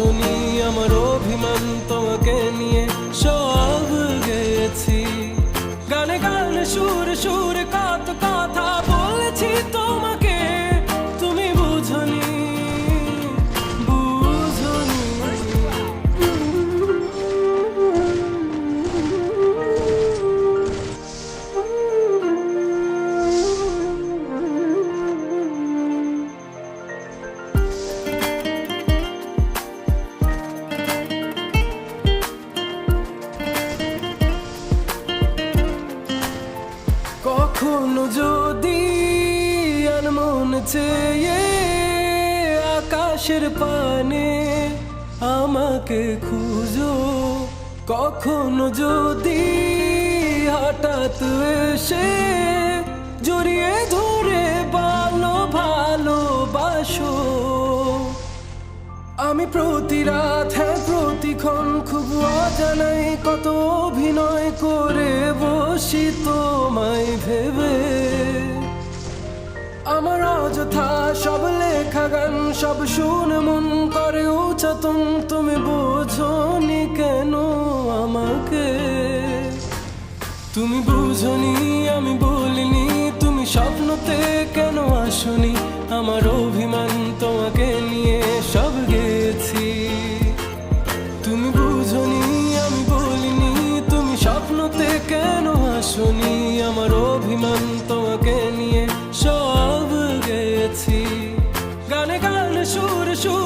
আসনি, আমার অভিমান তোমাকে নিয়ে সব গেছি। গানে গানে সুরে সুরে কত কথা বলেছি তোমাকে, তুমি বুঝনি, বুঝনি। কখনো যদি আনমন চেয়ে আকাশের পানে আমাকে খুঁজো, কখনো যদি হঠাৎ এসে জড়িয়ে ধরে ভালোবাসো, আমি প্রতি রাত হ্যাঁ প্রতিক্ষণ খুব অজানাই কত অভিনয় করে বসি তোমায় ভেবে। আমার অযথা সব লেখা গান সব শুনে মন করে উচ্চাতন, তুমি বোঝনি কেন আমাকে, তুমি বুঝনি আমি বলিনি, তুমি স্বপ্নতে কেন আসনি, আমার অভিমান তোমাকে নিয়ে সব গেছি। তুমি বুঝনি আমি বলিনি, তুমি স্বপ্নতে কেন আসনি, আমার অভিমান তোমাকে নিয়ে সব গেছি। গানে গানে সুর সুর